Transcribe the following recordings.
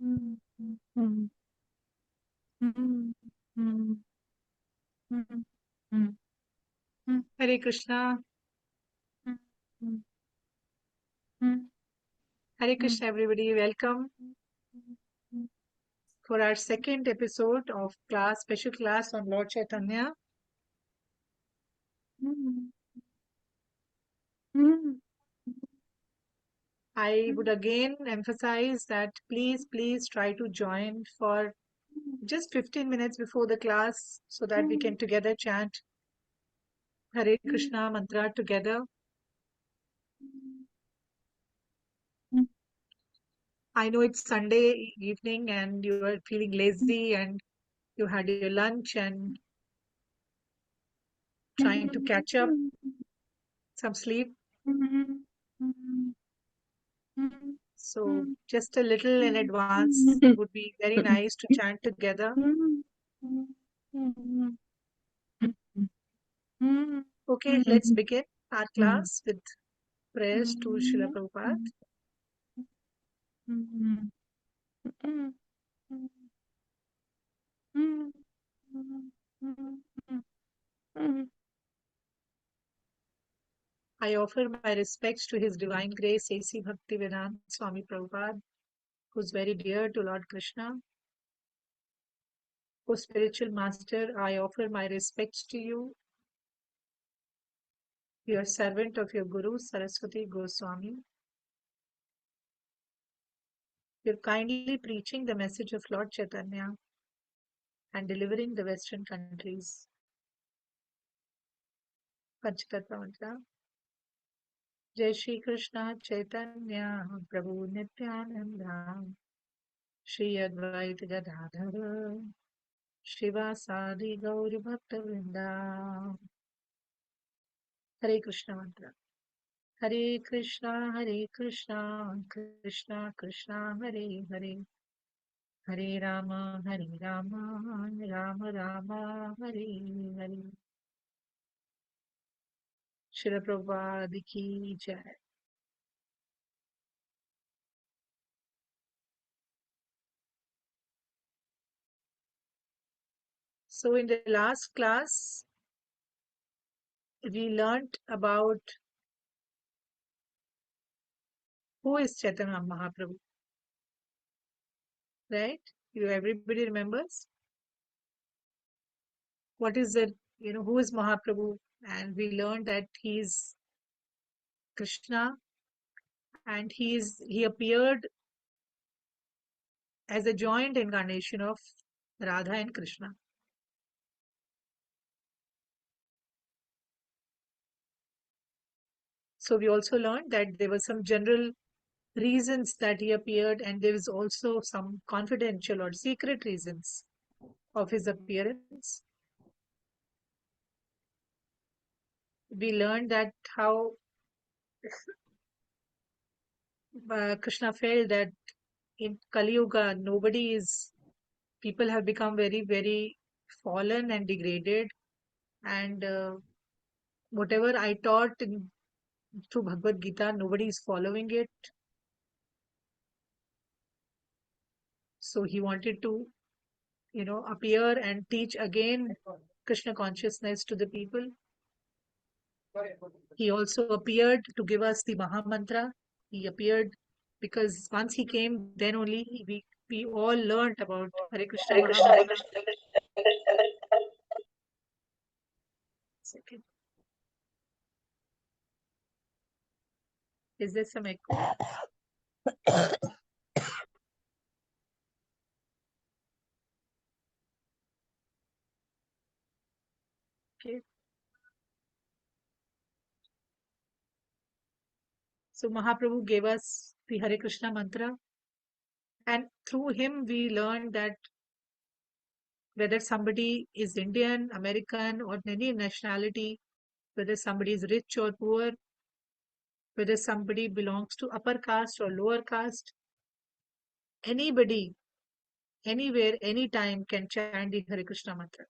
mm, mm, mm, mm, mm, mm, mm, Hare Krishna. mm, mm, mm, Hare mm, Krishna, everybody. Welcome mm, for our second episode of special class on Lord Chaitanya. mm, mm, I would again emphasize that please try to join for just 15 minutes before the class so that we can together chant Hare Krishna mantra together. I know it's Sunday evening and you are feeling lazy and you had your lunch and trying to catch up some sleep. So just a little in advance would be very nice to chant together. Okay, let's begin our class with prayers to Srila Prabhupada. I offer my respects to His Divine Grace A.C. Bhaktivedanta Swami Prabhupada, who's very dear to Lord Krishna. O spiritual master, I offer my respects to you, your servant of your Guru Saraswati Goswami. You're kindly preaching the message of Lord Chaitanya and delivering the Western countries. Panchatattva mantra. Jai Shri Krishna Chaitanya Prabhu Nityananda Shri Advaita Gadadhara Shivasadi Gauri Bhakta Vrinda. Hare Krishna mantra. Hare Krishna Krishna Krishna Hare Hare Hare Rama Rama Rama Hare Hare. Srila Prabhupada ki jai. So in the last class, we learnt about who is Chaitanya Mahaprabhu, right? Everybody remembers what is it, who is Mahaprabhu? And we learned that he's Krishna and he appeared as a joint incarnation of Radha and Krishna. So we also learned that there were some general reasons that he appeared, and there is also some confidential or secret reasons of his appearance. We learned that how Krishna felt that in Kali Yuga, people have become very fallen and degraded, and whatever I taught through Bhagavad Gita, nobody is following it. So he wanted to, appear and teach again Krishna consciousness to the people. He also appeared to give us the Maha Mantra. He appeared because once he came, then only we all learned about Hare Krishna Hare Maha Krishna, Hare Mantra. Krishna, Hare Krishna. Second, is there some echo? Okay. So Mahaprabhu gave us the Hare Krishna mantra, and through him we learned that whether somebody is Indian, American, or any nationality, whether somebody is rich or poor, whether somebody belongs to upper caste or lower caste, anybody, anywhere, anytime can chant the Hare Krishna mantra.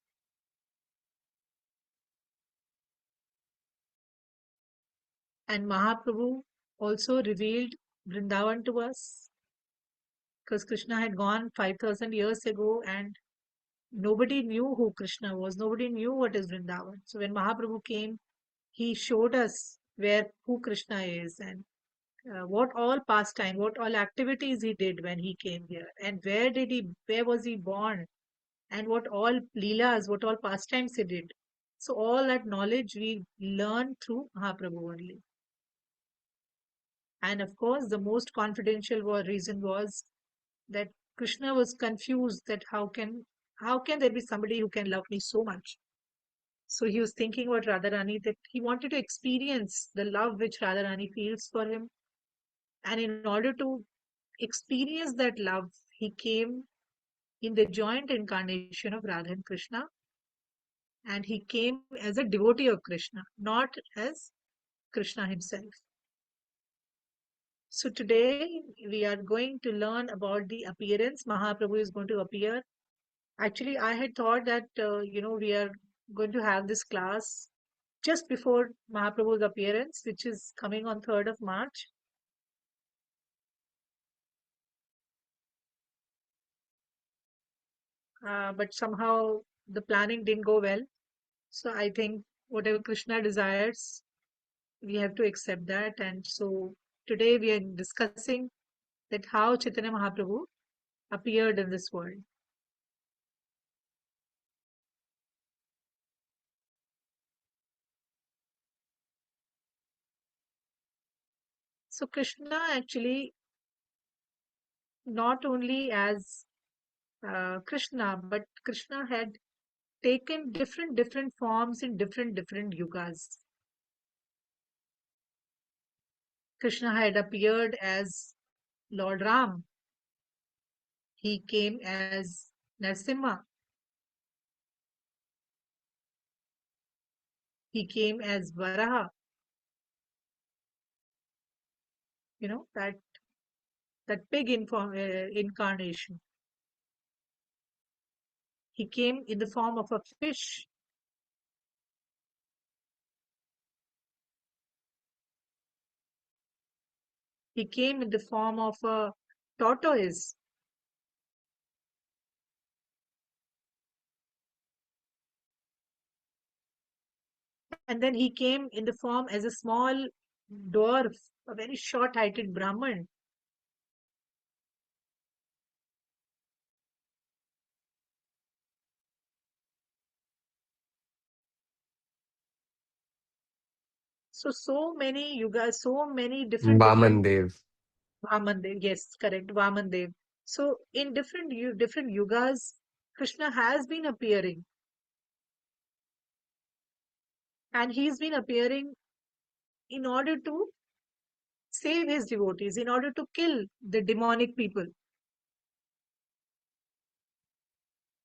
And Mahaprabhu also revealed Vrindavan to us. because Krishna had gone 5,000 years ago and nobody knew who Krishna was. Nobody knew what is Vrindavan. So when Mahaprabhu came, he showed us who Krishna is and what all pastime, what all activities he did when he came here, and where was he born, and what all leelas, what all pastimes he did. So all that knowledge we learn through Mahaprabhu only. And of course, the most confidential reason was that Krishna was confused that how can there be somebody who can love me so much? So he was thinking about Radharani, that he wanted to experience the love which Radharani feels for him. And in order to experience that love, he came in the joint incarnation of Radha and Krishna, and he came as a devotee of Krishna, not as Krishna himself. So today we are going to learn about the appearance. Mahaprabhu is going to appear. Actually, I had thought that we are going to have this class just before Mahaprabhu's appearance, which is coming on 3rd of March. But somehow the planning didn't go well. So I think whatever Krishna desires, we have to accept that. And so today we are discussing that how Chaitanya Mahaprabhu appeared in this world. So Krishna actually, not only as Krishna, but Krishna had taken different forms in different yugas. Krishna had appeared as Lord Ram. He came as Narsimha. He came as Varaha. That big incarnation. He came in the form of a fish. He came in the form of a tortoise. And then he came in the form as a small dwarf, a very short-heighted Brahman. So many yugas, so many different Vaman. Vamandev. Yes, correct, Vamandev. So in different yugas, Krishna has been appearing, and he's been appearing in order to save his devotees, in order to kill the demonic people.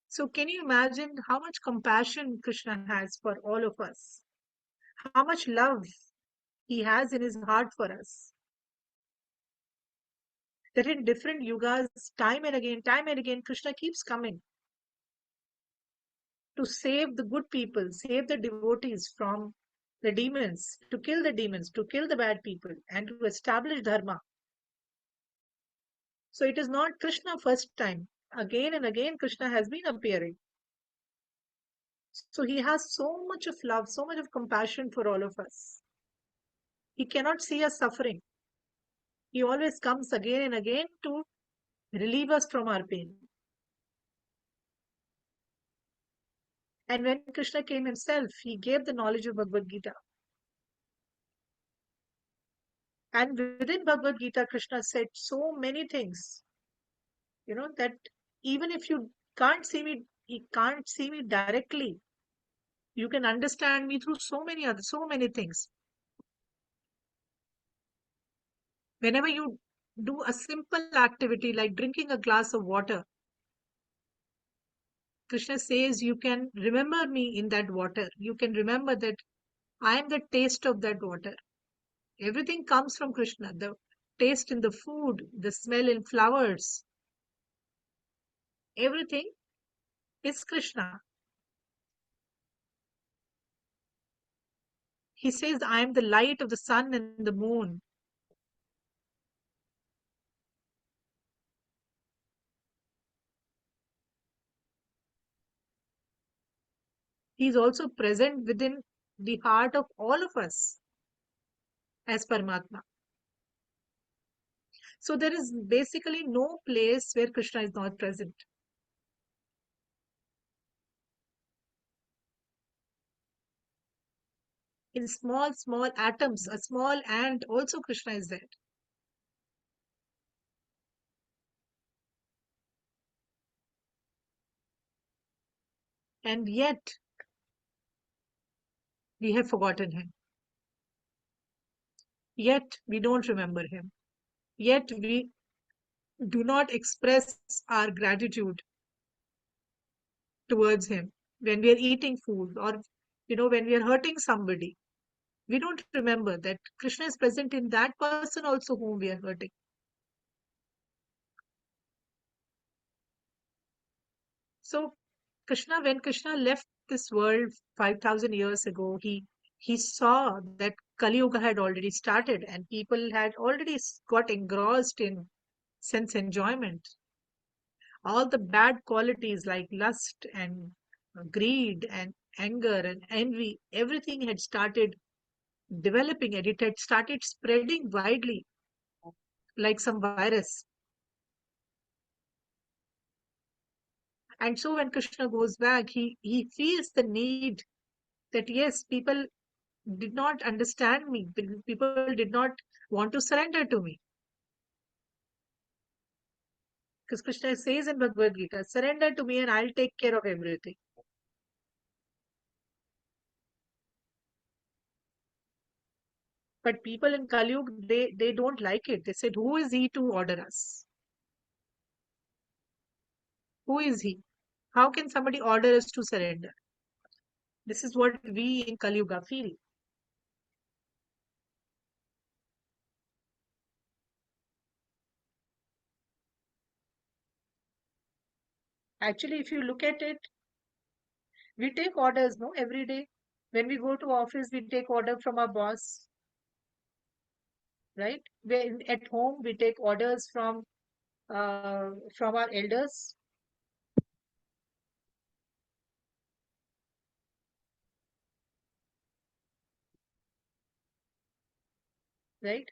So can you imagine how much compassion Krishna has for all of us? How much love he has in his heart for us? That in different yugas, time and again, Krishna keeps coming to save the good people, save the devotees from the demons, to kill the bad people, and to establish dharma. So it is not Krishna first time. Again and again, Krishna has been appearing. So he has so much of love, so much of compassion for all of us. He cannot see us suffering. He always comes again and again to relieve us from our pain. And when Krishna came himself, he gave the knowledge of Bhagavad Gita. And within Bhagavad Gita, Krishna said so many things, that even if you can't see me directly, you can understand me through so many things. Whenever you do a simple activity like drinking a glass of water, Krishna says you can remember me in that water. You can remember that I am the taste of that water. Everything comes from Krishna. The taste in the food, the smell in flowers, everything is Krishna. He says, I am the light of the sun and the moon. He is also present within the heart of all of us as Paramatma. So there is basically no place where Krishna is not present. In small, small atoms, a small ant, also Krishna is there. And yet we have forgotten him. Yet we don't remember him. Yet we do not express our gratitude towards him when we are eating food, or when we are hurting somebody. We don't remember that Krishna is present in that person also whom we are hurting. So when Krishna left this world 5,000 years ago, he saw that Kali Yuga had already started and people had already got engrossed in sense enjoyment. All the bad qualities like lust and greed and anger and envy, everything had started developing, and it had started spreading widely like some virus. And so when Krishna goes back, he feels the need that yes, people did not understand me, people did not want to surrender to me. Because Krishna says in Bhagavad Gita, surrender to me and I'll take care of everything. But people in Kali Yuga, they don't like it. They said, who is he to order us? Who is he? How can somebody order us to surrender? This is what we in Kali Yuga feel. Actually, if you look at it, we take orders, no, every day. When we go to office, we take order from our boss, right? At home, we take orders from our elders, right?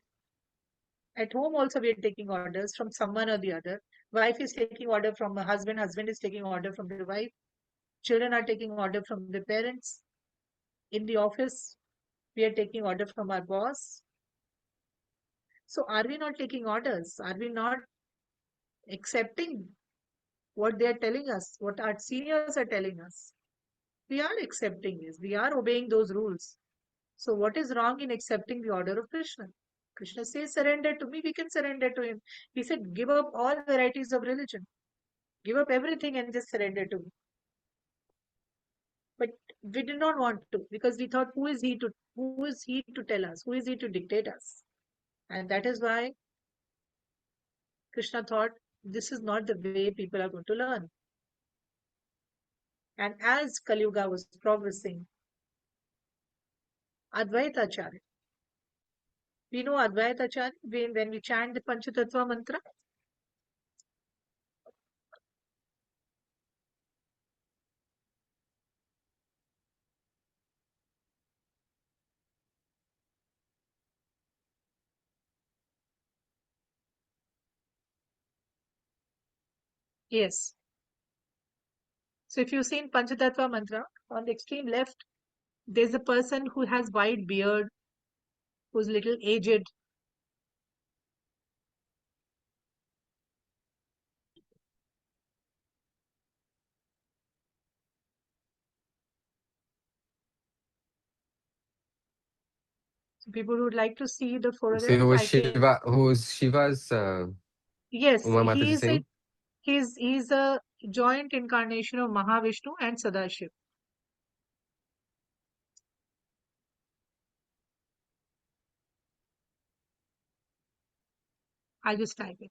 At home also we are taking orders from someone or the other. Wife is taking order from her husband, husband is taking order from the wife, children are taking order from the parents. In the office, we are taking order from our boss. So are we not taking orders? Are we not accepting what they are telling us, what our seniors are telling us? We are accepting this. We are obeying those rules. So what is wrong in accepting the order of Krishna? Krishna says, surrender to me, we can surrender to him. He said, give up all varieties of religion. Give up everything and just surrender to me. But we did not want to because we thought, who is he to tell us? Who is he to dictate us? And that is why Krishna thought this is not the way people are going to learn. And as Kali Yuga was progressing, Advaita Acharya, we know Advaita Acharya when we chant the Panchatattva mantra. Yes. So if you see in Panchatattva mantra, on the extreme left, there's a person who has white beard, who's little aged. So people who would like to see the So photograph, who was I can. Shiva? Who was Shiva's Yes, Uma Mataji Singh? he's a joint incarnation of Mahavishnu and Sadashiv. I'll just type it.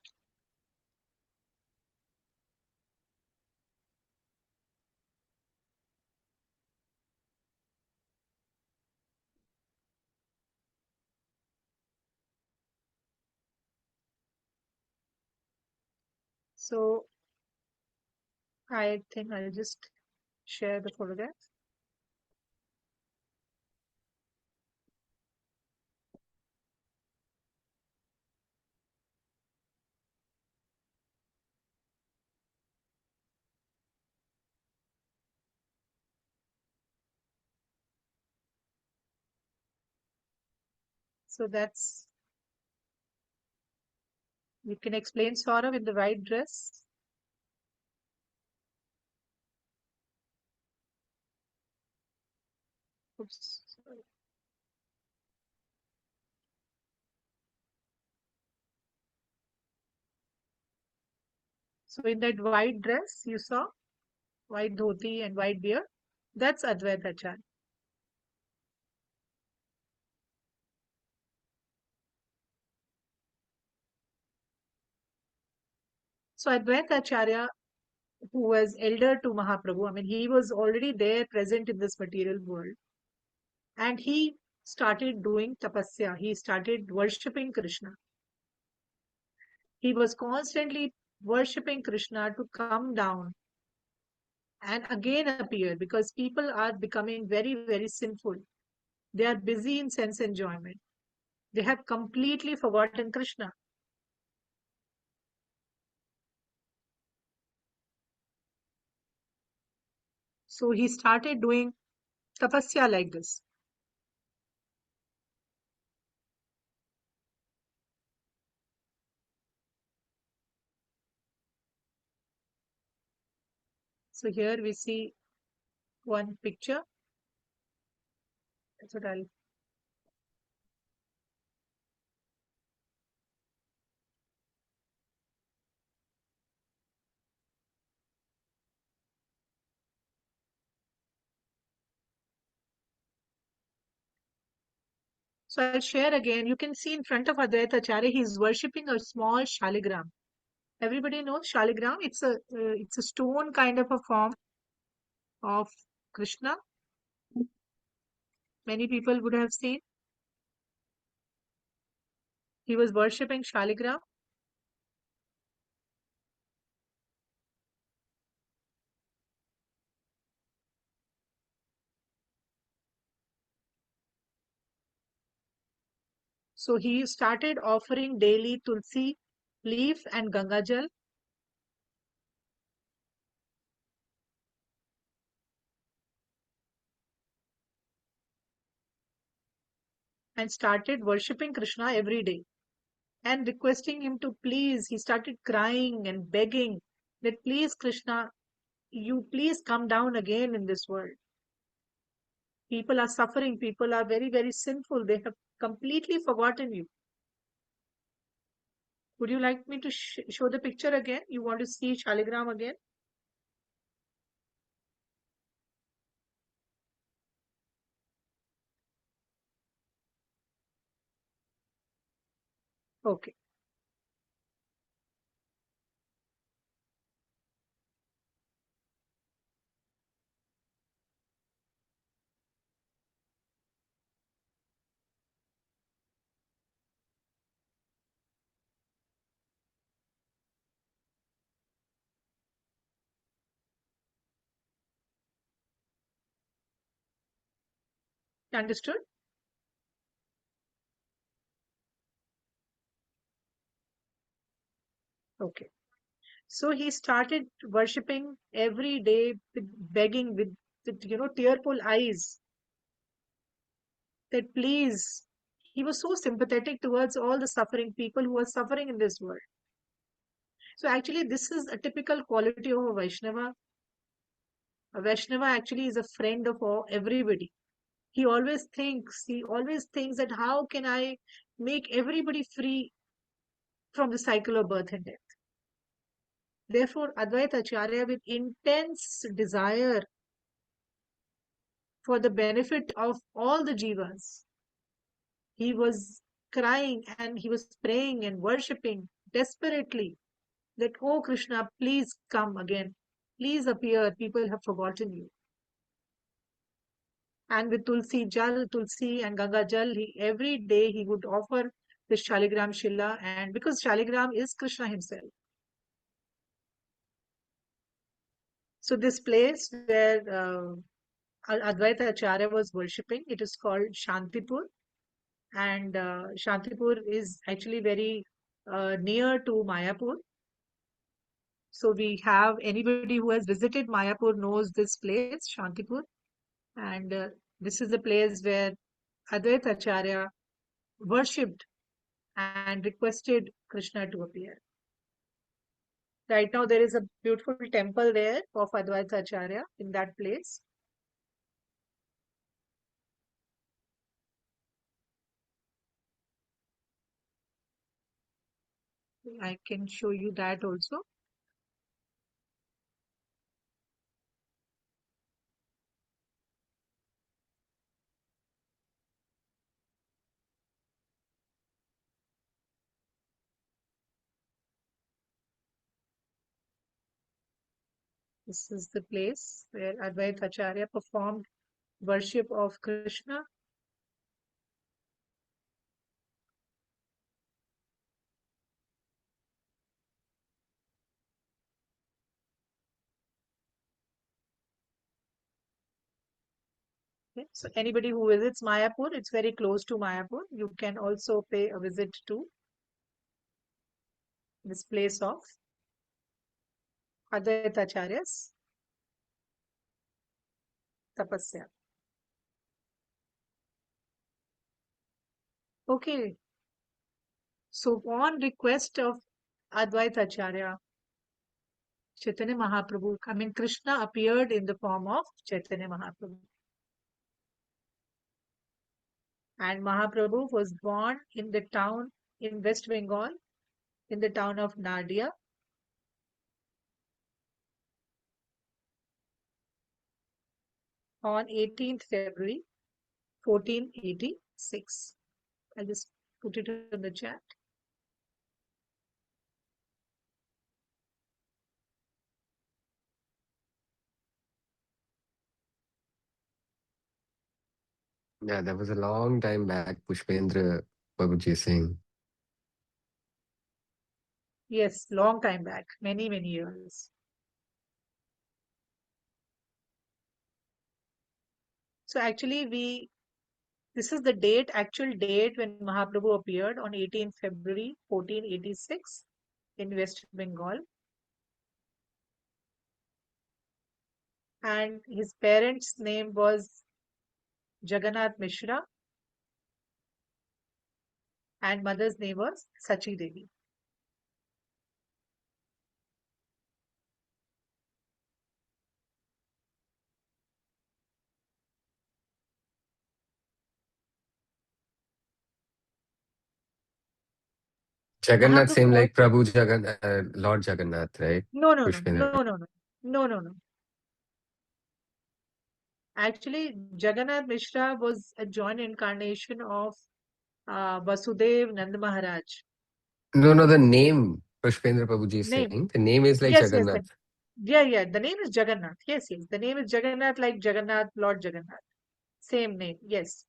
So I think I'll just share the photograph. So that's, you can explain Saurav in the white dress. Oops, sorry. So in that white dress you saw, white dhoti and white beard, that's Advaita Acharya. So Advaita Acharya, who was elder to Mahaprabhu, I mean, he was already there present in this material world. And he started doing tapasya. He started worshipping Krishna. He was constantly worshipping Krishna to come down and again appear, because people are becoming very, very sinful. They are busy in sense enjoyment. They have completely forgotten Krishna. So he started doing tapasya like this. So here we see one picture. That's what I'll share again. You can see in front of Advaita Acharya, he's worshipping a small shaligram. Everybody knows shaligram. It's a stone kind of a form of Krishna. Many people would have seen. He was worshipping shaligram. So he started offering daily tulsi leaf and Gangajal, and started worshipping Krishna every day and requesting him to please. He started crying and begging that, please, Krishna, you please come down again in this world. People are suffering. People are very, very sinful. They have completely forgotten you. Would you like me to show the picture again? You want to see Shaligram again? Okay. Understood? Okay. So he started worshipping every day, begging with tearful eyes that, please. He was so sympathetic towards all the suffering people who are suffering in this world. So actually, this is a typical quality of a Vaishnava. A Vaishnava actually is a friend of everybody. He always thinks that how can I make everybody free from the cycle of birth and death. Therefore, Advaita Acharya, with intense desire for the benefit of all the jivas, he was crying and he was praying and worshipping desperately that, oh Krishna, please come again. Please appear. People have forgotten you. And with Tulsi and Ganga Jal, every day he would offer the Shaligram Shila, and because Shaligram is Krishna himself. So this place where Advaita Acharya was worshipping, it is called Shantipur, and Shantipur is actually very near to Mayapur. So we have, anybody who has visited Mayapur knows this place, Shantipur, and this is the place where Advaita Acharya worshipped and requested Krishna to appear. Right now, there is a beautiful temple there of Advaita Acharya in that place. I can show you that also. This is the place where Advaita Acharya performed worship of Krishna. Okay. So anybody who visits Mayapur, it's very close to Mayapur. You can also pay a visit to this place of Advaita Acharya's tapasya. Okay. So on request of Advaita Acharya, Chaitanya Mahaprabhu, Krishna appeared in the form of Chaitanya Mahaprabhu. And Mahaprabhu was born in the town in West Bengal, in the town of Nadia, on 18th February 1486. I'll just put it in the chat. Yeah, that was a long time back, Pushpendra Babuji saying. Yes, long time back, many, many years. So actually, this is the date, actual date when Mahaprabhu appeared on 18th February 1486 in West Bengal. And his parents' name was Jagannath Mishra and mother's name was Sachi Devi. Jagannath Mahaprabhu same like also, Prabhu Jagannath, Lord Jagannath, right? no, no, no, Pushpendra. no, no, no, no, no, no. Actually, Jagannath Mishra was a joint incarnation of Vasudev Nand Maharaj. No, the name Pushpendra Babuji is Name. saying. The name is like Yes, yes, Jagannath. yeah. The name is Jagannath. Yes, yes. The name is Jagannath, like Jagannath, Lord Jagannath. Same name. Yes.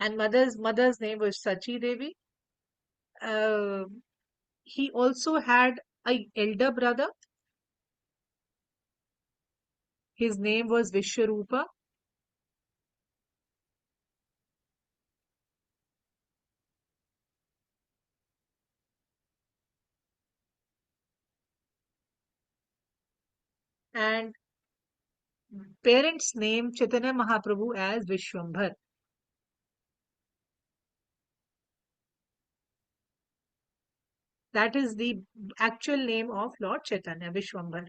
And mother's name was Sachi Devi. Uh, he also had a elder brother. His name was Vishwarupa. And parents named Chaitanya Mahaprabhu as Vishwambhar. That is the actual name of Lord Chaitanya, Vishwambhar.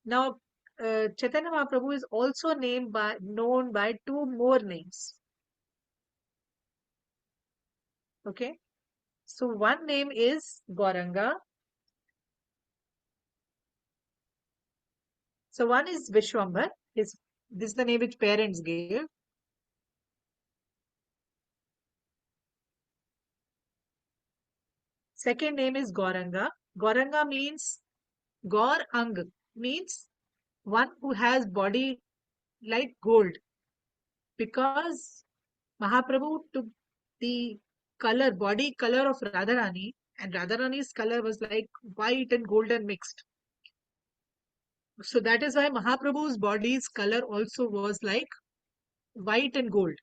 Now, Chaitanya Mahaprabhu is also known by two more names. Okay. So one name is Gauranga. So one is Vishwambhar. This is the name which parents gave. Second name is Gauranga. Gauranga means Gaur Ang means one who has body like gold, because Mahaprabhu took the body color of Radharani, and Radharani's color was like white and golden mixed. So that is why Mahaprabhu's body's color also was like white and gold.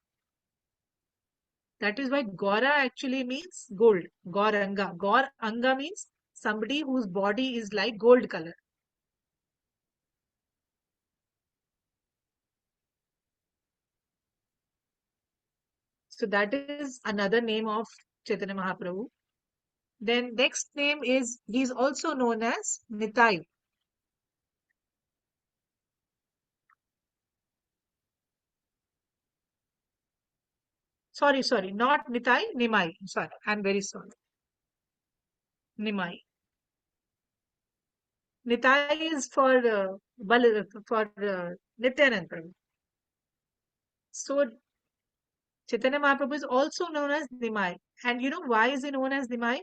That is why Gora actually means gold. Gauranga. Gaur Anga means somebody whose body is like gold color. So that is another name of Chaitanya Mahaprabhu. Then next name is, he is also known as Nitai. Sorry, not Nitai, Nimai. Sorry, I'm very sorry. Nimai. Nitai is for Nityanand Prabhu. So Chaitanya Mahaprabhu is also known as Nimai. And you know why is he known as Nimai?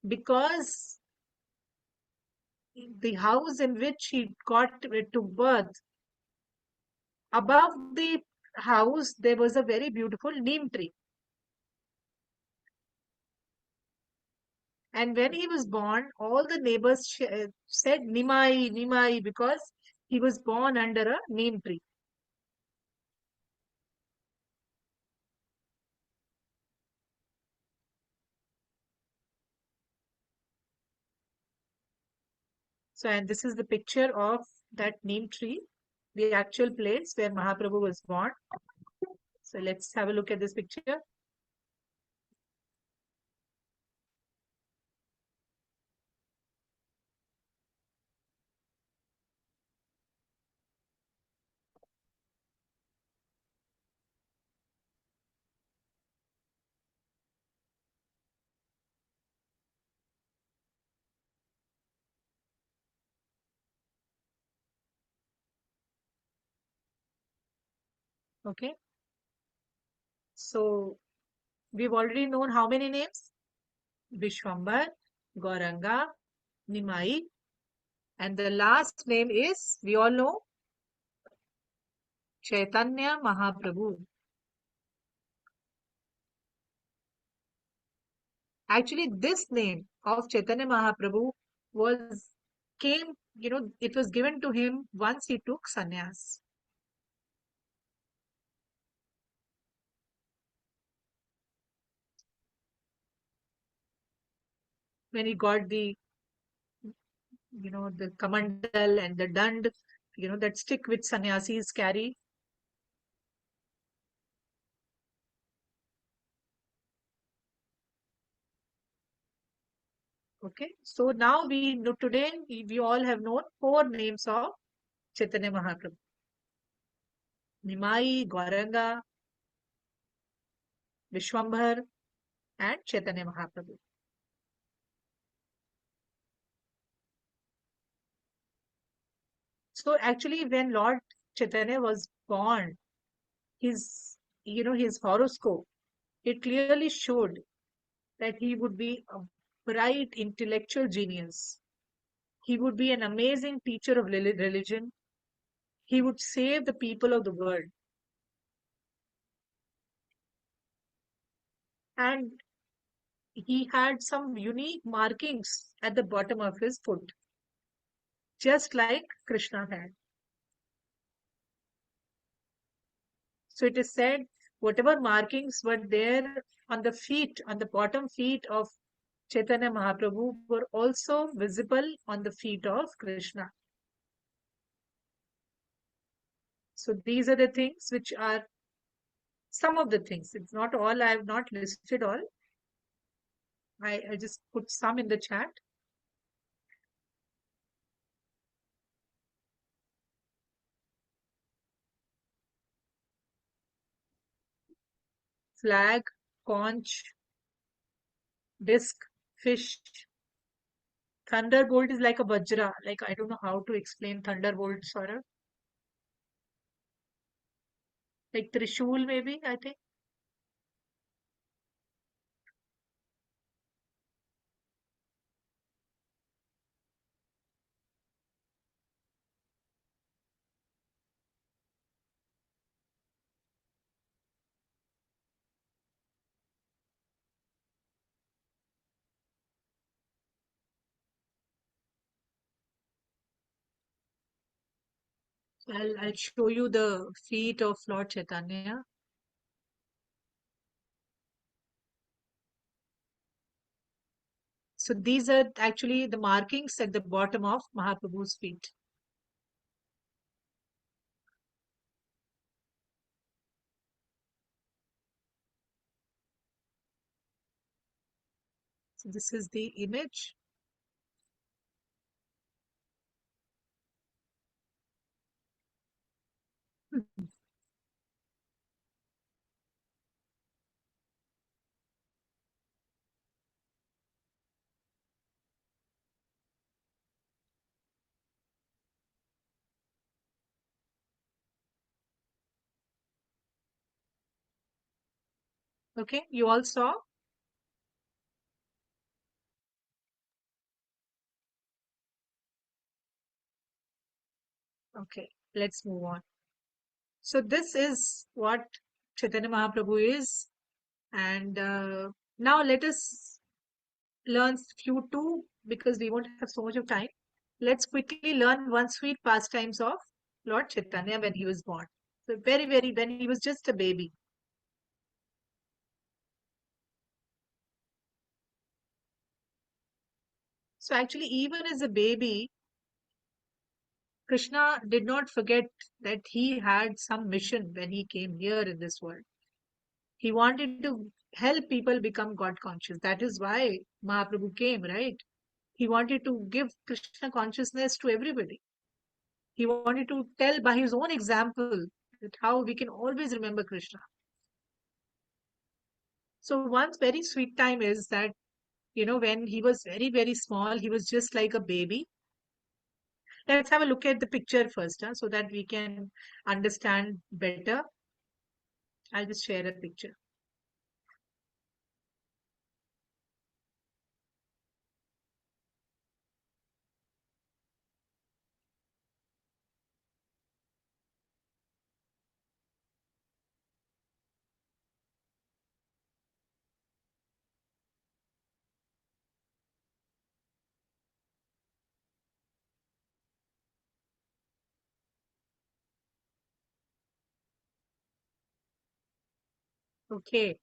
Because the house in which he got to birth, above the house there was a very beautiful neem tree. And when he was born, all the neighbors said Nimai, Nimai, because he was born under a neem tree. So, and this is the picture of that neem tree, the actual place where Mahaprabhu was born. So let's have a look at this picture. Okay. So we've already known how many names? Vishwambar, Gauranga, Nimai, and the last name is, we all know, Chaitanya Mahaprabhu. Actually, this name of Chaitanya Mahaprabhu was came, it was given to him once he took sannyas. When he got the kamandal and the dand, that stick which sannyasis carry. Okay, so now today we all have known four names of Chaitanya Mahaprabhu: Nimai, Gauranga, Vishwambhar, and Chaitanya Mahaprabhu. So actually, when Lord Chaitanya was born, his his horoscope, it clearly showed that he would be a bright intellectual genius. He would be an amazing teacher of religion. He would save the people of the world. And he had some unique markings at the bottom of his foot, just like Krishna had. So it is said, whatever markings were there on the feet, on the bottom feet of Chaitanya Mahaprabhu, were also visible on the feet of Krishna. So these are the things which are some of the things. It's not all, I have not listed all. I just put some in the chat. Flag, conch, disc, fish. Thunderbolt is like a vajra. Like, I don't know how to explain thunderbolt, Saurabh. Like Trishul, maybe, I think. I'll show you the feet of Lord Chaitanya. So these are actually the markings at the bottom of Mahaprabhu's feet. So this is the image. Okay, you all saw? Okay, let's move on. So this is what Chaitanya Mahaprabhu is. And now let us learn few too, because we won't have so much of time. Let's quickly learn one sweet pastimes of Lord Chaitanya when he was born. So when he was just a baby. So actually, even as a baby, Krishna did not forget that he had some mission when he came here in this world. He wanted to help people become God conscious. That is why Mahaprabhu came, right? He wanted to give Krishna consciousness to everybody. He wanted to tell by his own example that how we can always remember Krishna. So one very sweet time is that, when he was very, very small, he was just like a baby. Let's have a look at the picture first, so that we can understand better. I'll just share a picture. Okay.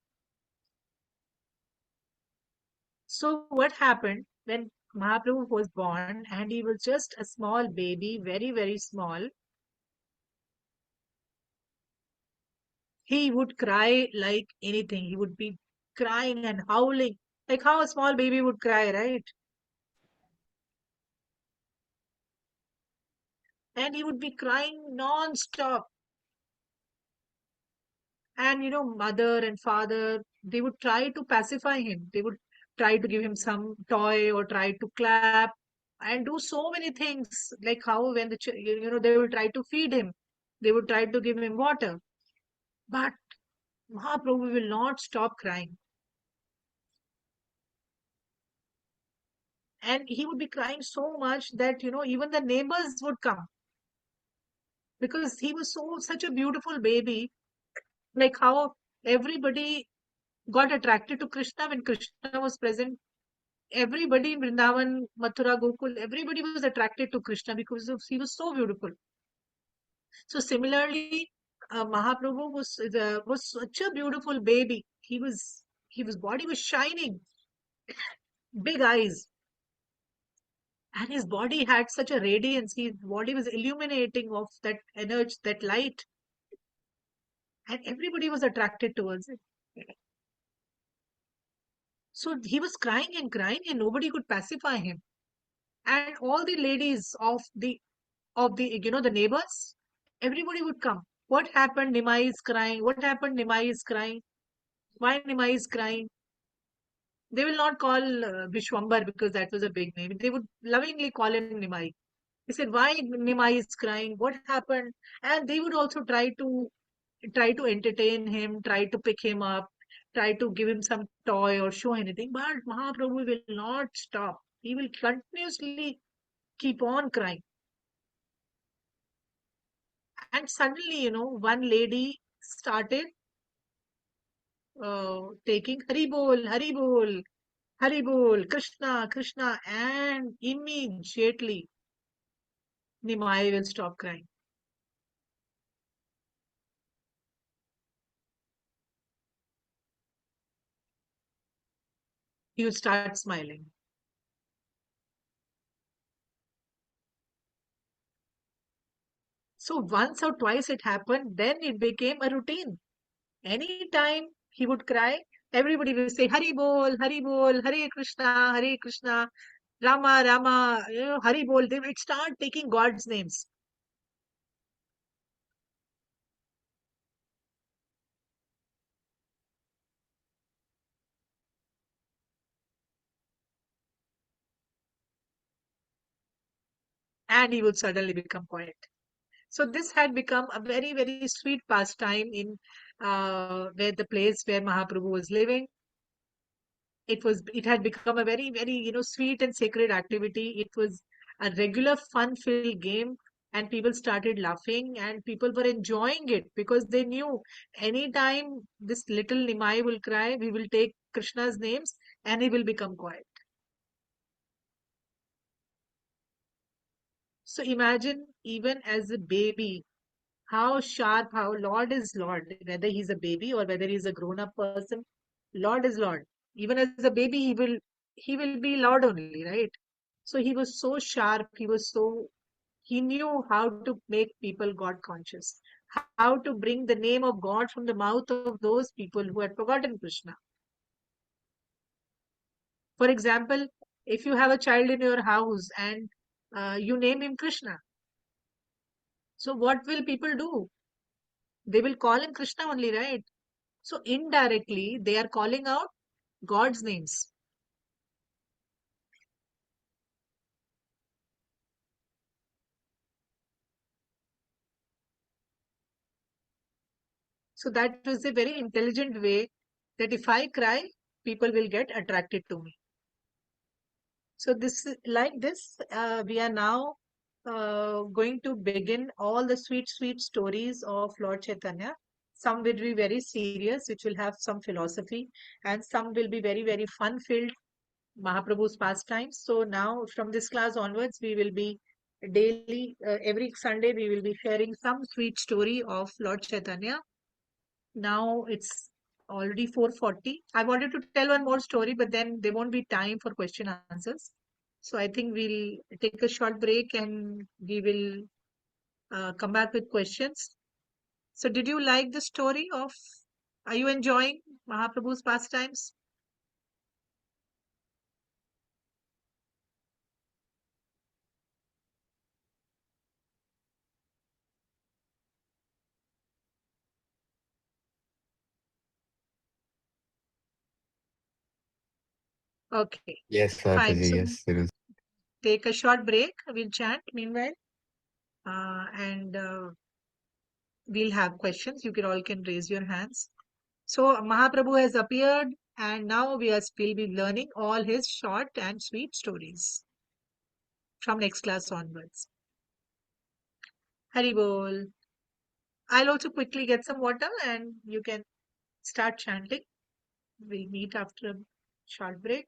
So what happened when Mahaprabhu was born and he was just a small baby, very, very small, he would cry like anything. He would be crying and howling, like how a small baby would cry, right? And he would be crying non-stop. And mother and father, they would try to pacify him. They would try to give him some toy or try to clap and do so many things, like how when they will try to feed him, they would try to give him water. But Mahaprabhu will not stop crying. And he would be crying so much that, even the neighbors would come, because he was such a beautiful baby. Like how everybody got attracted to Krishna when Krishna was present. Everybody in Vrindavan, Mathura, Gokul, everybody was attracted to Krishna because he was so beautiful. So similarly, Mahaprabhu was such a beautiful baby. He was body was shining, big eyes, and his body had such a radiance. His body was illuminating of that energy, that light, and everybody was attracted towards it. So he was crying, and nobody could pacify him. And all the ladies of the neighbors, everybody would come. What happened? Nimai is crying. What happened? Nimai is crying. Why Nimai is crying? They will not call Vishwambar because that was a big name. They would lovingly call him Nimai. He said, "Why Nimai is crying? What happened?" And they would also try to entertain him, try to pick him up, try to give him some toy or show anything. But Mahaprabhu will not stop. He will continuously keep on crying. And suddenly, one lady started taking Haribol, Haribol, Haribol, Krishna, Krishna, and immediately Nimai will stop crying. He will start smiling. So once or twice it happened, then it became a routine. Anytime he would cry, everybody will say, Hari Bol, Hare Krishna, Rama, Rama, Hari Bol. They would start taking God's names. And he would suddenly become quiet. So this had become a very, very sweet pastime in where the place where Mahaprabhu was living. It had become a very, very, sweet and sacred activity. It was a regular fun filled game, and people started laughing and people were enjoying it because they knew anytime this little Nimai will cry, we will take Krishna's names and he will become quiet. So imagine, even as a baby, how sharp, how Lord is Lord, whether he's a baby or whether he's a grown up person. Lord is Lord. Even as a baby, he will be Lord only, right? So he was so sharp. He knew how to make people God conscious, how to bring the name of God from the mouth of those people who had forgotten Krishna. For example, if you have a child in your house and you name him Krishna, so what will people do? They will call him Krishna only, right? So indirectly, they are calling out God's names. So that was a very intelligent way that if I cry, people will get attracted to me. So like this, we are now going to begin all the sweet, sweet stories of Lord Chaitanya. Some will be very serious, which will have some philosophy, and some will be very, very fun-filled Mahaprabhu's pastimes. So now, from this class onwards, we will be daily, every Sunday, we will be sharing some sweet story of Lord Chaitanya. Now it's already 4:40. I wanted to tell one more story, but then there won't be time for question answers. So I think we'll take a short break and we will come back with questions. So did you like the story of, are you enjoying Mahaprabhu's pastimes? Okay, Yes, fine. Mataji, So yes, it was. take a short break. We'll chat meanwhile. And we'll have questions. You can all can raise your hands. So Mahaprabhu has appeared, and now will be learning all his short and sweet stories from next class onwards. Hari Bol. I'll also quickly get some water, and you can start chanting. We'll meet after a short break.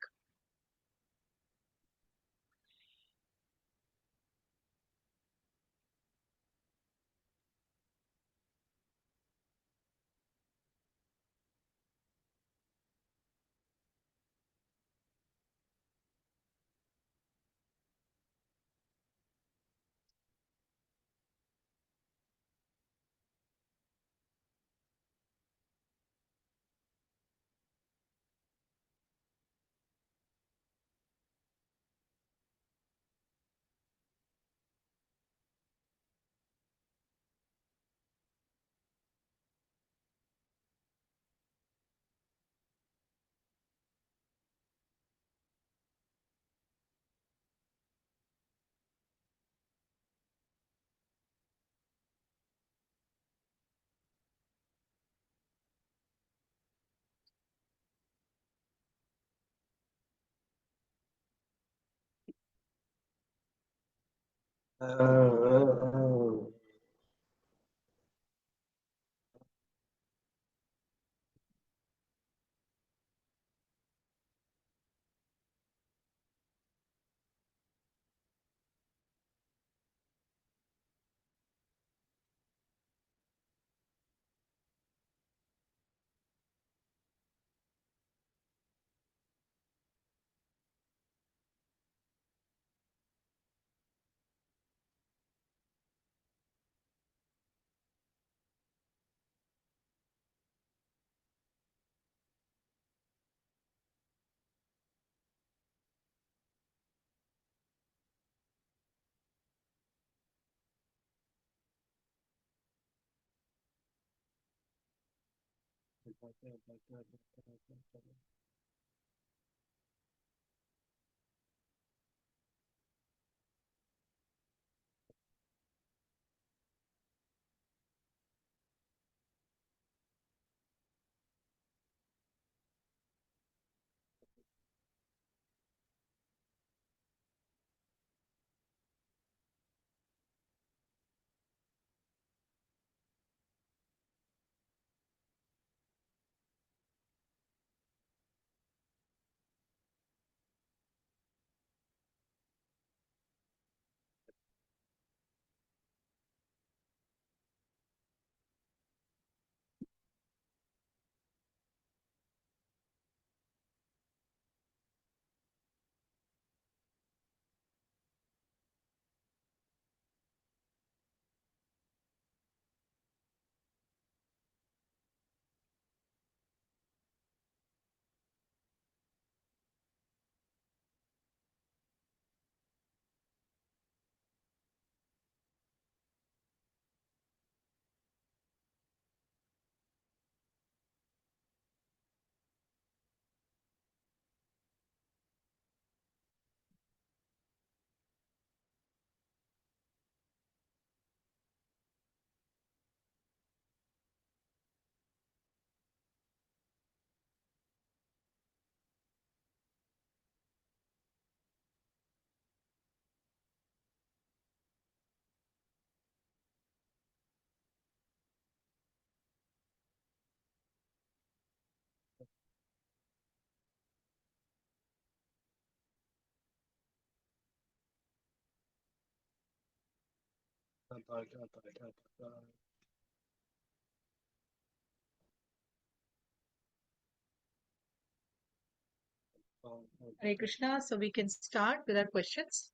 Hare Krishna. So we can start with our questions.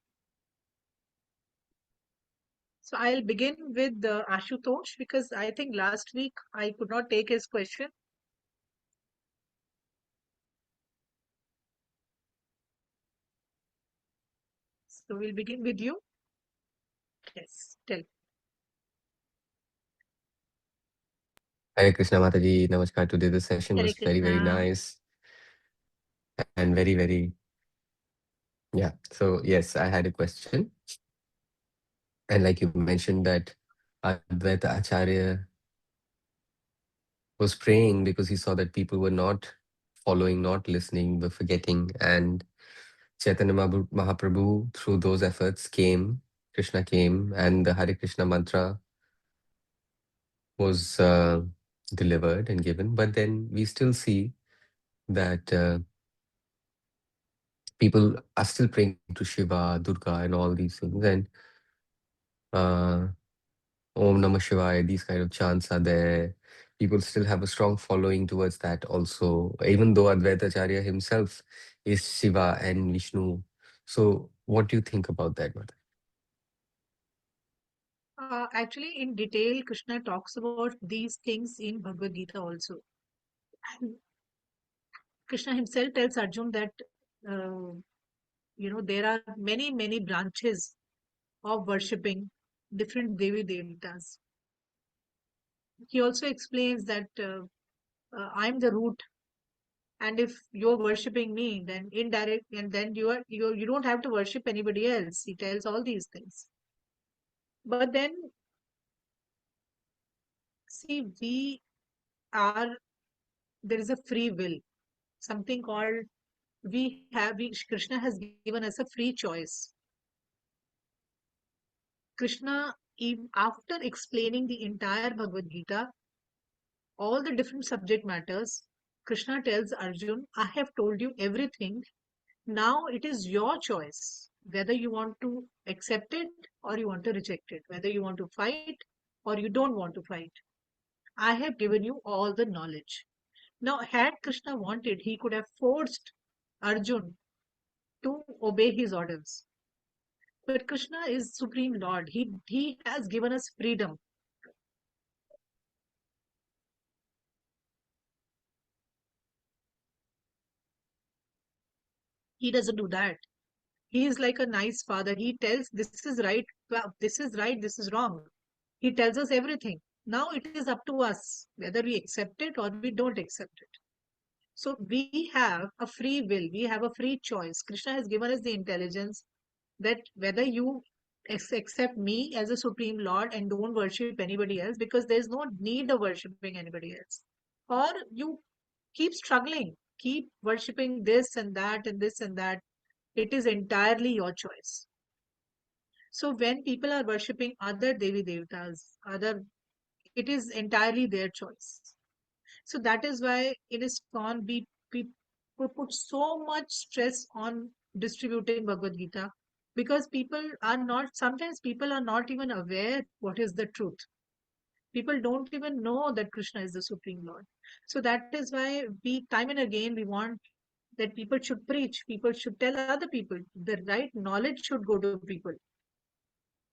So I'll begin with Ashutosh because I think last week I could not take his question. So we'll begin with you. Yes, tell. Hare Krishna Mataji, Namaskar. Today the session Hare was very, very Krishna. nice and very, very, yeah. So, yes, I had a question. And like you mentioned that Advaita Acharya was praying because he saw that people were not following, not listening, were forgetting. And Chaitanya Mahaprabhu, through those efforts, came, Krishna came, and the Hare Krishna mantra was delivered and given. But then we still see that people are still praying to Shiva, Durga, and all these things. And uh, Om Namah Shivaya, these kind of chants are there. People still have a strong following towards that also, even though Advaita Acharya himself is Shiva and Vishnu. So, what do you think about that, Mother? Actually, in detail, Krishna talks about these things in Bhagavad Gita also. And Krishna himself tells Arjun that, uh, there are many, many branches of worshipping different Devi Devatas. He also explains that I'm the root, and if you're worshipping me, then indirect, and then you don't have to worship anybody else. He tells all these things. But then, see, there is a free will, something called Krishna has given us a free choice. Krishna, after explaining the entire Bhagavad Gita, all the different subject matters, Krishna tells Arjun, I have told you everything. Now it is your choice whether you want to accept it or you want to reject it, whether you want to fight or you don't want to fight. I have given you all the knowledge. Now, had Krishna wanted, he could have forced Arjun to obey his orders. But Krishna is Supreme Lord. He has given us freedom. He doesn't do that. He is like a nice father. He tells this is right, this is right, this is wrong. He tells us everything. Now it is up to us whether we accept it or we don't accept it. So we have a free will, we have a free choice. Krishna has given us the intelligence that whether you accept me as a supreme lord and don't worship anybody else, because there's no need of worshiping anybody else, or you keep struggling, keep worshiping this and that and this and that, it is entirely your choice. So when people are worshipping other devi devtas, other, it is entirely their choice. So that is why in ISKCON we put so much stress on distributing Bhagavad Gita, because people are not, sometimes people are not even aware what is the truth. People don't even know that Krishna is the Supreme Lord. So that is why we time and again we want that people should preach, people should tell other people, the right knowledge should go to people.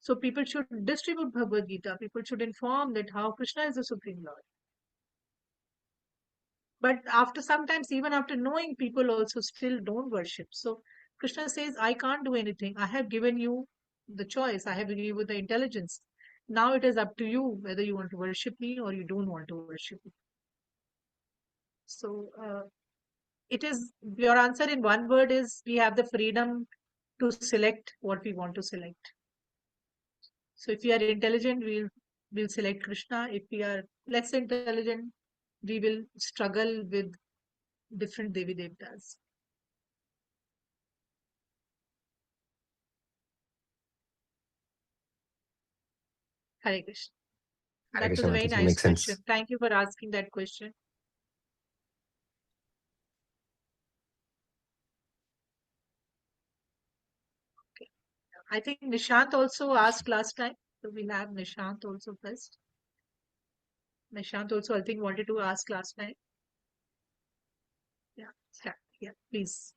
So people should distribute Bhagavad Gita, people should inform that how Krishna is the Supreme Lord. But after sometimes, even after knowing, people also still don't worship. So Krishna says, I can't do anything. I have given you the choice, I have given you the intelligence. Now it is up to you whether you want to worship me or you don't want to worship me. So it is, your answer in one word is, we have the freedom to select what we want to select. So if we are intelligent, we'll select Krishna. If we are less intelligent, we will struggle with different Devi Devtas. Hare Krishna. Hare That was Krishna a very Mataji, nice makes question. sense. Thank you for asking that question. Okay. I think Nishant also asked last time. So we'll have Nishant also first. Nishant also, I think, wanted to ask last time. Yeah. Yeah. Please.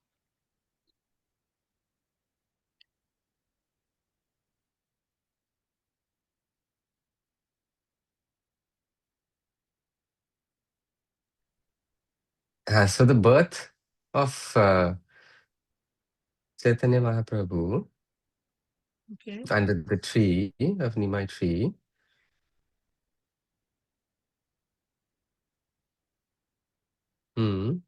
So the birth of Chaitanya Mahaprabhu Okay. under the tree of Nimai tree. Hmm.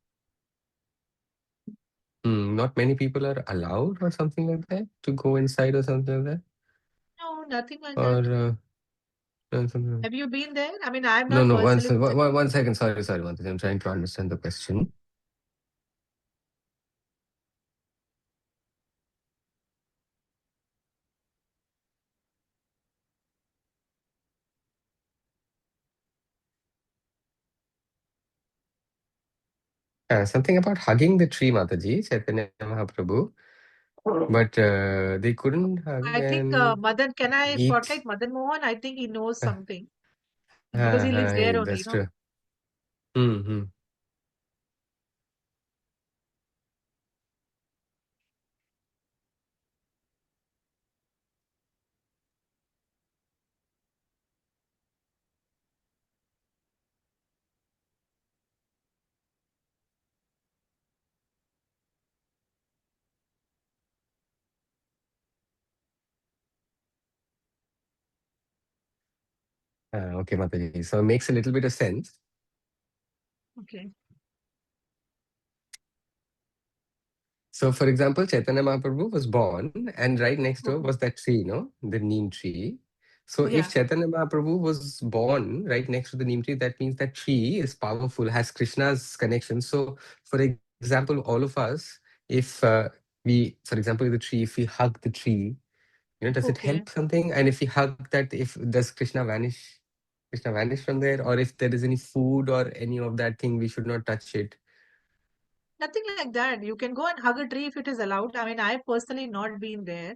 Not many people are allowed or something like that to go inside or something like that. No, nothing like Or that. something. Have you been there? I mean, I've No, not no. personally visited. One second. Sorry, Mataji. I'm trying to understand the question. Something about hugging the tree, Mataji, Chaitanya Mahaprabhu. But they couldn't hug I think and Madan, can I eat. spotlight Madan Mohan? I think he knows Uh, something because he lives there only, that's no? true. Hmm. Okay, Mataji. So it makes a little bit of sense. Okay. So, for example, Chaitanya Mahaprabhu was born, and right next door was Okay. that tree, the neem tree. So, if Yeah. Chaitanya Mahaprabhu was born right next to the neem tree, that means that tree is powerful, has Krishna's connection. So, for example, all of us, if for example, the tree, if we hug the tree, does it Okay. help something? And if we hug that, if does Krishna vanish? Krishna vanish from there, or if there is any food or any of that thing, we should not touch it. Nothing like that. You can go and hug a tree if it is allowed. I mean, I've personally not been there.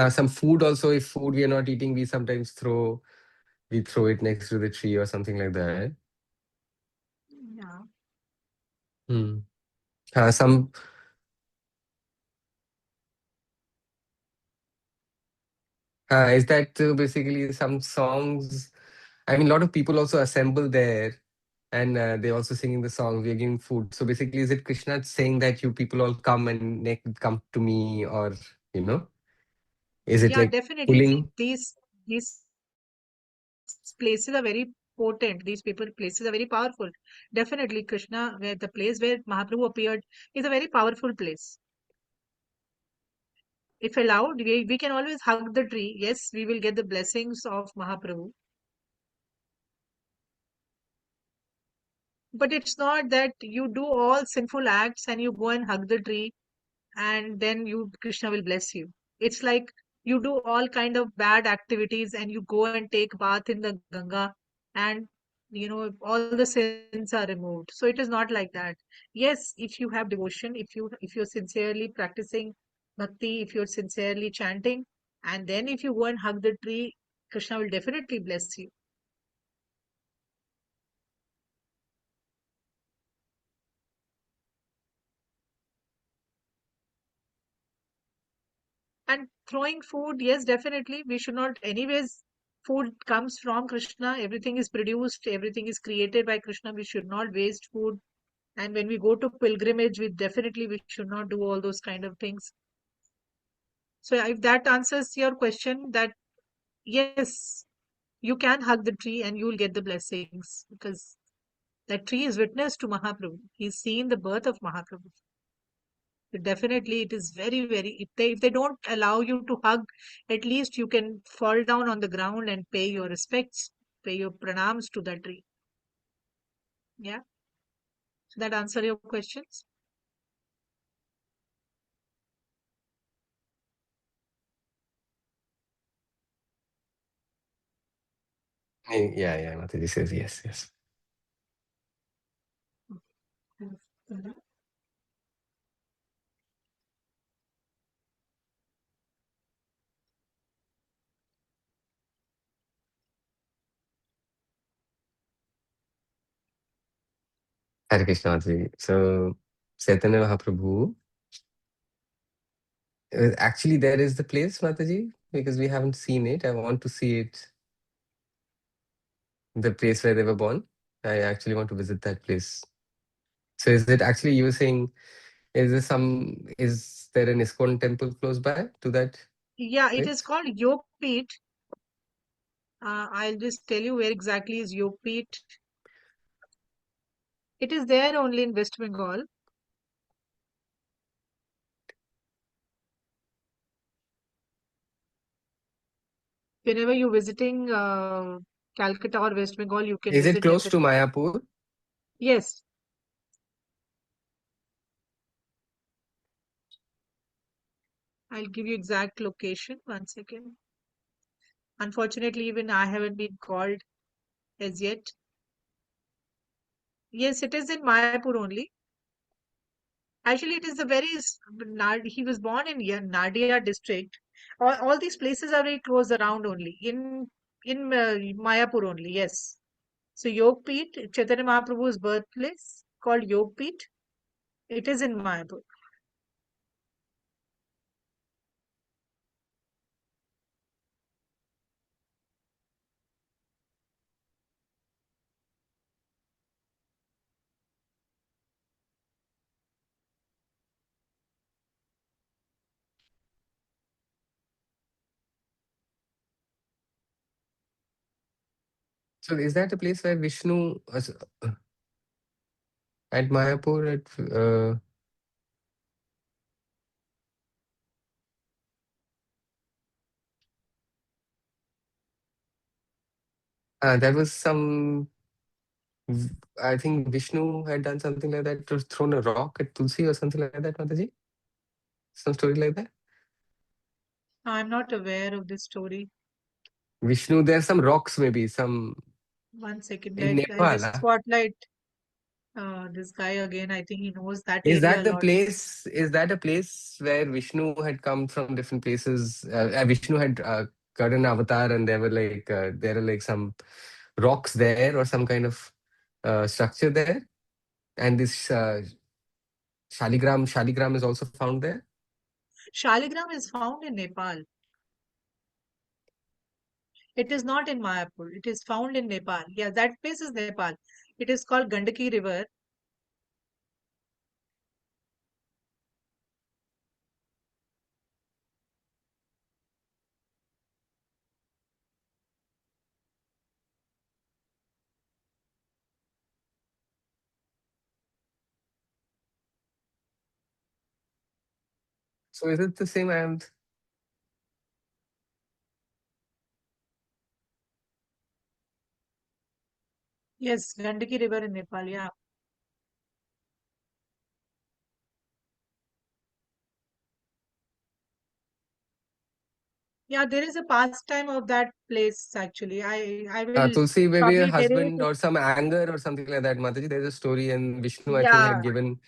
Some food also, if food we are not eating, we throw it next to the tree or something like that. Yeah. Hmm. Some is that basically some songs. I mean, a lot of people also assemble there, and they also singing the song. We are giving food. So basically, is it Krishna saying that you people all come and come to me, or you know, is it Yeah, like definitely. See, pulling? these places are very potent. These people places are very powerful. Definitely, Krishna, where the place where Mahaprabhu appeared is a very powerful place. If allowed, we can always hug the tree. Yes, we will get the blessings of Mahaprabhu. But it's not that you do all sinful acts and you go and hug the tree and then you Krishna will bless you. It's like you do all kind of bad activities and you go and take bath in the Ganga and all the sins are removed. So it is not like that. Yes, if you have devotion, if you're sincerely practicing bhakti, if you're sincerely chanting, and then if you go and hug the tree, Krishna will definitely bless you. And throwing food, yes, definitely. We should not, anyways, food comes from Krishna. Everything is produced, everything is created by Krishna. We should not waste food. And when we go to pilgrimage, we should not do all those kind of things. So if that answers your question, that yes, you can hug the tree and you will get the blessings because that tree is witness to Mahaprabhu. He's seen the birth of Mahaprabhu. Definitely, it is very, very. If they don't allow you to hug, at least you can fall down on the ground and pay your respects, pay your pranams to that tree. Yeah. So that answer your questions. Yeah, Mataji says yes, yes. Mhm. Hare Krishna, Mataji. So, Chaitanya Mahaprabhu, actually, there is the place, Mataji, because we haven't seen it. I want to see it, the place where they were born. I actually want to visit that place. So, is it actually you were saying, is there an ISKCON temple close by to that Yeah, it is place? called Yogpeet. I'll just tell you where exactly is Yogpeet. It is there only in West Bengal. Whenever you're visiting Calcutta or West Bengal, you can Is it visit close to definitely. Mayapur? Yes, I'll give you exact location. One second. Unfortunately, even I haven't been called as yet. Yes, it is in Mayapur only. Actually, it is he was born in Nadia district. All these places are very close around only. In Mayapur only, yes. So Yogpeet, Chaitanya Mahaprabhu's birthplace called Yogpeet. It is in Mayapur. So, is that a place where Vishnu at Mayapur there was I think Vishnu had done something like that, or thrown a rock at Tulsi or something like that, Mataji? Some story like that? I'm not aware of this story. Vishnu, there are some rocks, maybe some One second, in I'll Nepal. just spotlight this guy again. I think he knows that Is area that a the lot. place? Is that a place where Vishnu had come from different places? Vishnu had got an avatar, and there are like some rocks there or some kind of structure there, and this Shaligram is also found there. Shaligram is found in Nepal. It is not in Mayapur. It is found in Nepal. Yeah, that place is Nepal. It is called Gandaki River. So is it the same? I am. Yes, Gandaki River in Nepal. Yeah. Yeah, there is a pastime of that place actually. I will Tulsi maybe her probably narrate husband it. or some anger or something like that. Mataji, there's a story, and Vishnu I think had Yeah. given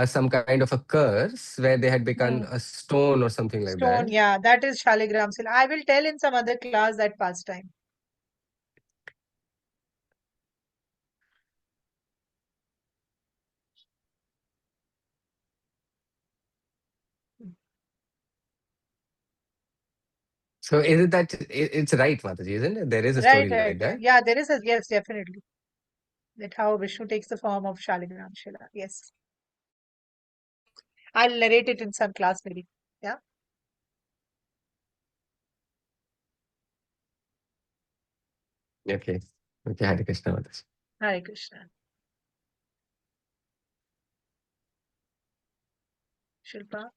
some kind of a curse where they had become Hmm. a stone or something like Stone, that. yeah, that is Shaligram Sil. I will tell in some other class that pastime. So is it that it's right, Mataji, isn't it? There is a Right, story right, like right. that. Yeah, there is a, yes, definitely. That how Vishnu takes the form of Shaligram Shila. Yes. I'll narrate it in some class maybe. Yeah. Okay. Okay, Hare Krishna, Mataji. Hare Krishna. Shilpa.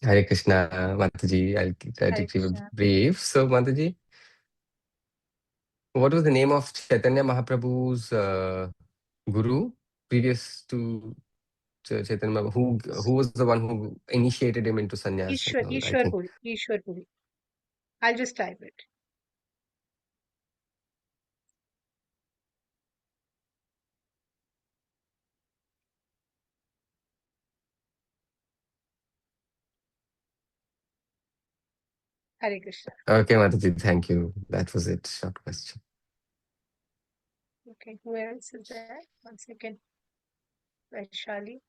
Hare Krishna, Mataji. I'll try to Hare keep it Krishna. brief. So, Mataji, what was the name of Chaitanya Mahaprabhu's guru previous to Chaitanya Mahaprabhu? Who was the one who initiated him into sannyas and all? I Ishwar think. Puri. Ishwar Puri. I'll just type it. Hare Krishna. Okay, Mataji, thank you. That was it. Short question. Okay. Who else is there? One second. Vaishali.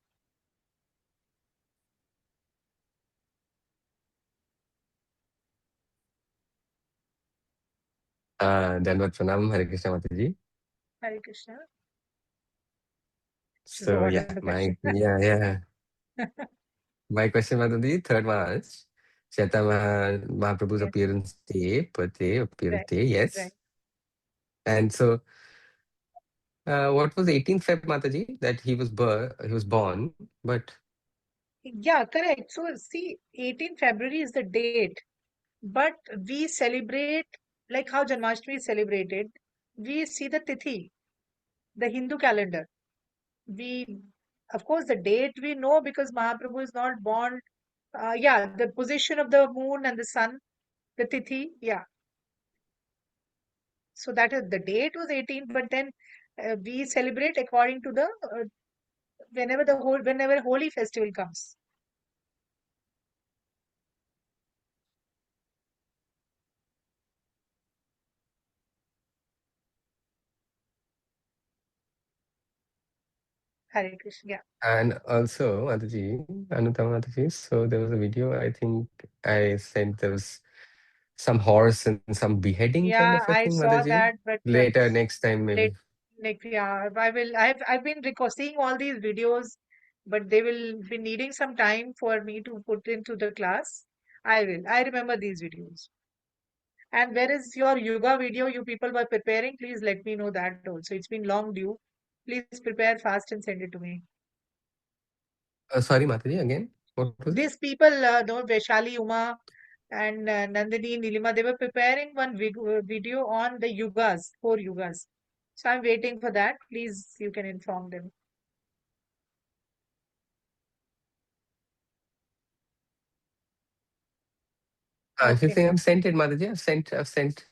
Dandavat Pranam, Hare Krishna, Mataji. Hare Krishna. She's the So one yeah, in the my question. yeah. My question was on the third March, Chaitanya Mahaprabhu's Yes. appearance day, birthday, appearance Right. day, Right. yes. And so, what was 18th Feb Mataji that he was born, but Yeah, correct. So see, 18 February is the date, but we celebrate like how Janmashtami is celebrated. We see the tithi, the Hindu calendar. We, of course, the date we know because Mahaprabhu is not born. Yeah, the position of the moon and the sun, the tithi. Yeah, so that is the date was 18, but then we celebrate according to the whenever holy festival comes. Hare Krishna. Yeah. and also Mataji, Anutama Mataji. So there was a video I think I sent. There was some horse and some beheading kind Yeah, of a I thing, saw Mataji. that, but Later, next time let maybe. like yeah, I will. I've been seeing all these videos, but they will be needing some time for me to put into the class. I will. I remember these videos. And where is your yoga video you people were preparing? Please let me know that also. It's been long due. Please prepare fast and send it to me. Sorry, Mataji, again. What was it? These people, no, Vaishali, Uma, and Nandini, Nilima, they were preparing one video on the yugas, 4 yugas. So I'm waiting for that. Please, you can inform them. If you Okay. think I've sent it, Mataji,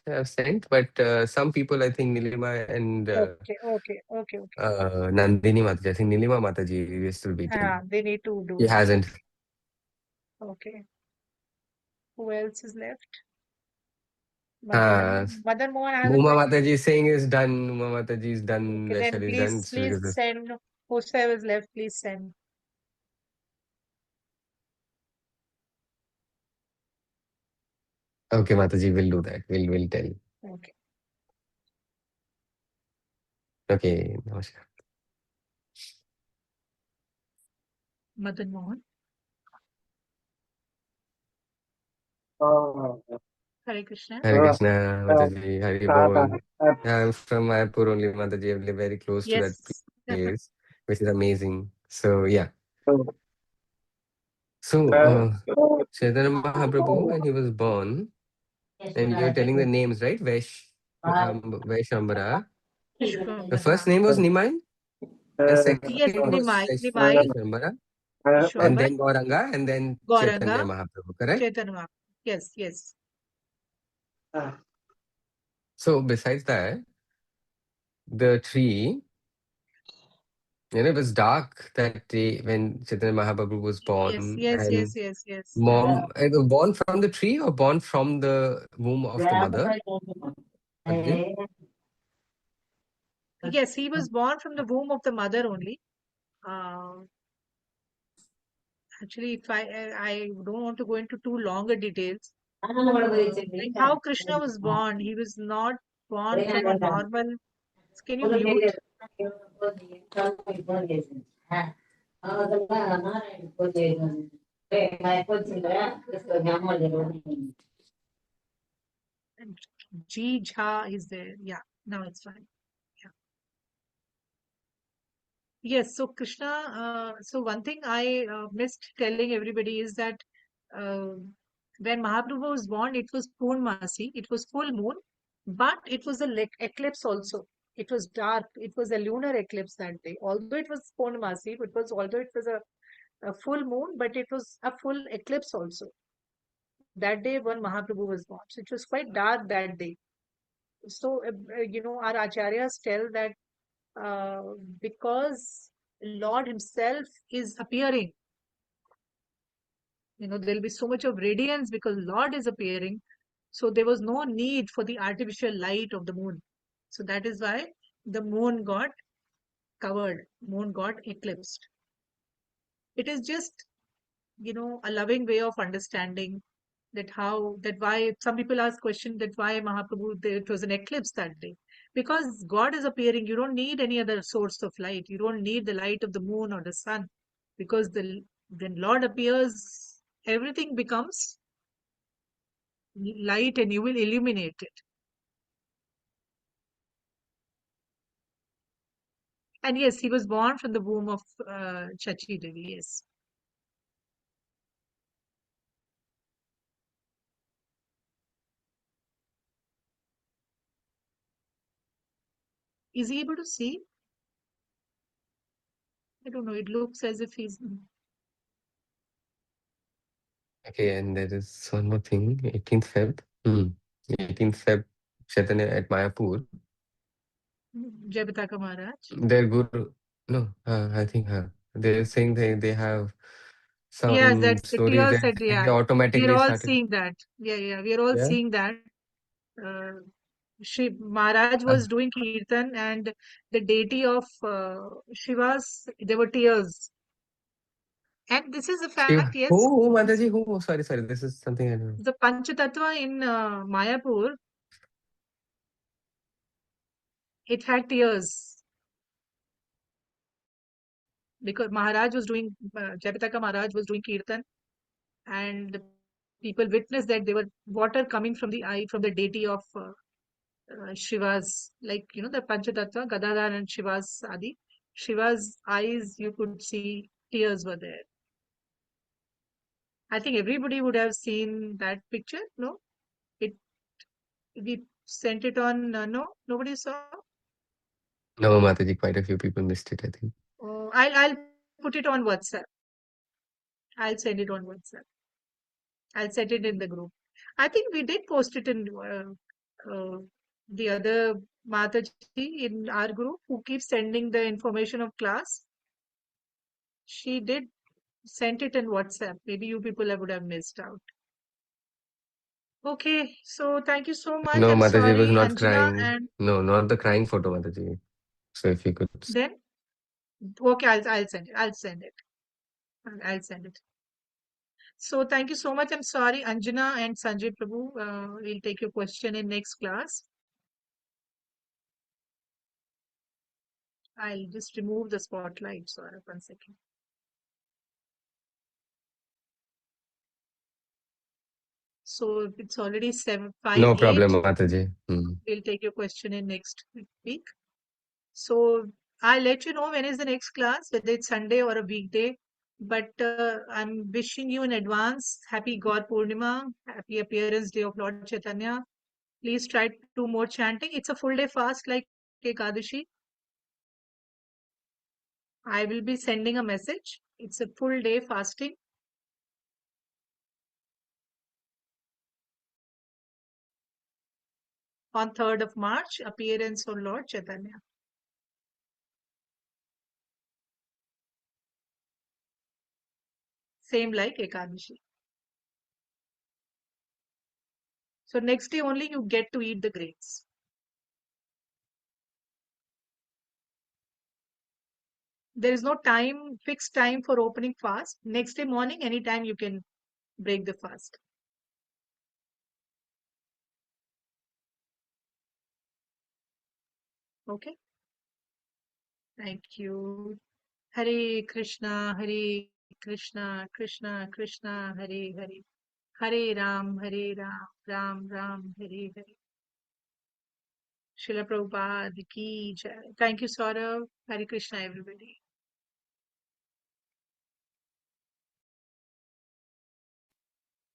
I've sent. But some people, I think Nilima and Okay, okay, okay, okay. Nandini Mataji, I think Nilima Mataji, we are still waiting. They need to He do that. hasn't. Okay. Who else is left? Uh, Madan Mohan hasn't Uma written. Mataji is saying is done. Uma Mataji is done. Okay, then Vaishali is done. please send whosoever is left, please send. Okay, Mataji, we'll do that. We'll tell. Okay. Okay, namaskar. Madan Mohan. Oh, Hare Krishna. Hare uh, Krishna, uh, Mataji. Hare Tata. Bol. I'm from Mayapur only, Mataji. I live very close to that Yes. place, which is amazing. So yeah. So, Chaitanya Mahaprabhu, when he was born, and you're telling the names, right? Vaishambara. The first name was Nimai, and Yes, second was Nimai, Vaishambara, and Vishwambar, then Gauranga, and then Chaitanya Gauranga, Mahaprabhu, correct? Chaitanya Mahaprabhu. Yes, yes. So, besides that, the tree, it was dark that day when Chaitanya Mahaprabhu was Yes, born, yes, and yes, yes, yes. mom, it was born from the tree or born from the womb of the mother? Mataji? Yes, he was born from the womb of the mother only. Uh, Actually, if I don't want to go into too longer details. Like how Krishna was born, he was not born from a normal. Can you mute? G Jha is there. Yeah, now it's fine. Yeah. Yes, so Krishna, so one thing I missed telling everybody is that uh, when Mahaprabhu was born, it was Purnamasi, it was full moon, but it was a eclipse also. It was dark. It was a lunar eclipse that day. Although it was Purnamasi, although it was a full moon, but it was a full eclipse also. That day when Mahaprabhu was born. So it was quite dark that day. So, our acharyas tell that uh, because Lord Himself is appearing, there'll be so much of radiance because Lord is appearing. So there was no need for the artificial light of the moon. So that is why the moon got covered, moon got eclipsed. It is just, a loving way of understanding that why some people ask question that why Mahaprabhu it was an eclipse that day, because God is appearing. You don't need any other source of light. You don't need the light of the moon or the sun, because when Lord appears, everything becomes light and you will illuminate it. And yes, he was born from the womb of Chachi Devi. Yes. Is he able to see? I don't know. It looks as if he's Okay, and there is one more thing, 18th Feb. 18th Feb, Chaitanya at Mayapur. Jayapataka Maharaj. Their guru, no, I think they're saying they have Yes, some that the stories tears that said, they yeah, we are automatically all started. seeing that. Yeah, yeah, we are all Yeah. seeing that. Shiv Maharaj Uh, was doing kirtan, and the deity of Shiva's, there were tears. And this is a Shiva. fact, yes. Who, Mataji? Who? Sorry. This is something I don't know. The Panchatattva in Mayapur, it had tears because Jayapataka Maharaj was doing kirtan, and the people witnessed that there were water coming from the eye from the deity of Shiva's, like, the Panchatattva, Gadadhar and Shiva's Adi. Shiva's eyes, you could see tears were there. I think everybody would have seen that picture. No, it we sent it on. No, nobody saw. No, Mataji, quite a few people missed it, I think. Oh, I'll put it on WhatsApp. I'll send it on WhatsApp. I'll set it in the group. I think we did post it in the other Mataji in our group who keeps sending the information of class. She did sent it in WhatsApp. Maybe you people would have missed out. Okay, so thank you so much. No, I'm Mataji was sorry, not Anjana, crying. and No, not the crying photo, Mataji. So if you could. then okay, I'll send it. I'll send it. I'll send it. So thank you so much. I'm sorry, Anjana and Sanjay Prabhu. We'll take your question in next class. I'll just remove the spotlight. Sorry, 1 second. So it's already 7:58. No problem, Mataji. We'll take your question in next week. So I'll let you know when is the next class, whether it's Sunday or a weekday. But I'm wishing you in advance happy Gaur Purnima, happy appearance day of Lord Chaitanya. Please try to do more chanting. It's a full day fast like Ekadashi. I will be sending a message. It's a full day fasting. On 3rd of March, appearance of Lord Chaitanya. Same like Ekadashi. So next day only you get to eat the grains. There is no time, fixed time for opening fast. Next day morning, anytime you can break the fast. Okay. Thank you. Hare Krishna, Hare Krishna, Krishna Krishna, Hare Hare. Hare Ram, Ram Ram, Hare Hare. Srila Prabhupada ki jai. Thank you, Saurav. Hare Krishna, everybody.